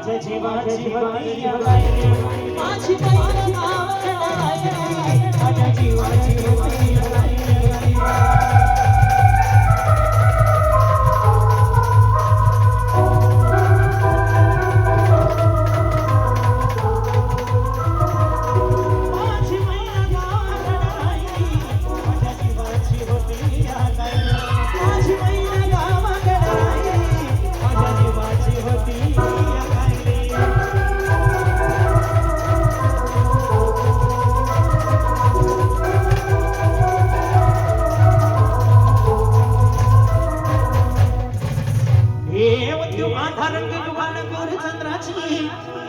माझ्या जीवाची होती राहिली माझी बहीण गावाकडे राहिली माझ्या जीवाची होती राहिली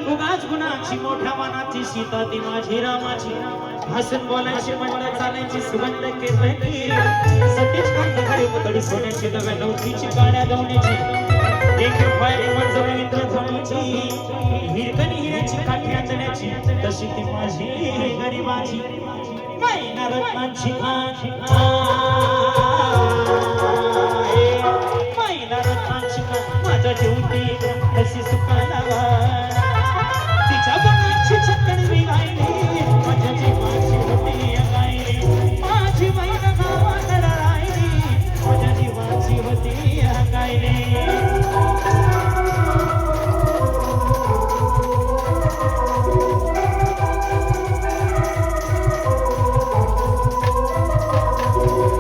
उगाच गुणाची मोठ्या मनाची सीता ती माझी रामाची हसून बोलायची म्हणलं चालायची सुगंध केसरी सतीच कंठ घरी पुतळी सोन्याची नव्या नवतीची काळ्या गवण्याची देखील पायरी मंजर इंद्र धनुची हिरकणी हिऱ्याची काठी अंजण्याची तशी ती माझी गरीबाची मैना रत्नांची मैना रत्नांची माझ्या जीवती तशी सुखाला तिच्या गुणाची छकडी मी गायली माझ्या जीवाची होती गायली माझी बहीण गावाकडे राहिली माझ्या जीवाची होती गायली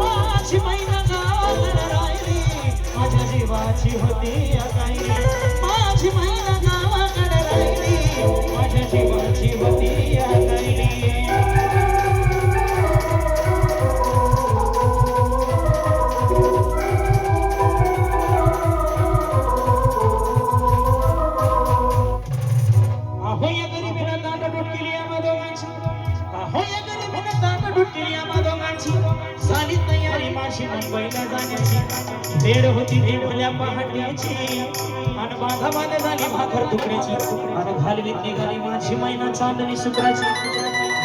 माझी बहीण गावाकडे राहिली माझ्या जीवाची होती गायली माझी बहीण गावाकडे राहिली माझ्या जीवाची होती गायली अहो या गरीबीनं ताटडूट केली आम्हा दोघांची अहो या गरीबीनं ताटडूट केली आम्हा दोघांची झाली तयारी माझी मुंबईला जाण्याची वेळ होती देवल्या पहाटेची आणि बाधा बाधा झाली भाकर तुकड्याची आणि घालवीत निघाली माझी मैना चांदणी शुक्राची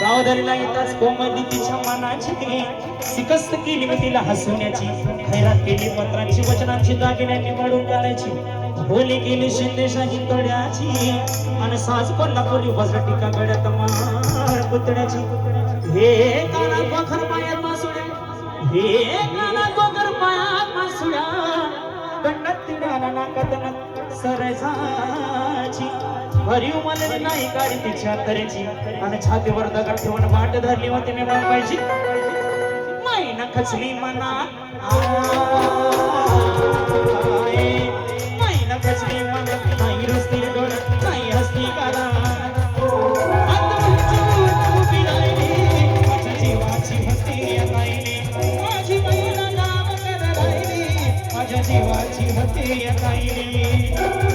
गावदारीला येताच कोमली तिच्या मनाची सिकस्त केली मी तिला हसवण्याची खैरात केली पत्रांची वचनांची दागिन्यांनी मळून घालायची बोली केली शिंदेशाही तोड्याची आणि साज कोल्हापुरी वजटीका गड्यात मार पुतळ्याची हे काना बखर पायात मासुड्या हे काना बखर पायात मासुड्या गंडात तिडाला नाकात सरजाची भरीव मला नाही गाडी तिच्या तऱ्याची आणि छातीवर दगड ठेवून वाट धरली होती मी पाहिजे मैना खचली मना मैना खचली मना नाही रस्ती डोळ्यात नाही हसती गाला माझ्या जीवाची होती गायली माझी बहीण गावाकडे राहिली माझ्या जीवाची होती गायली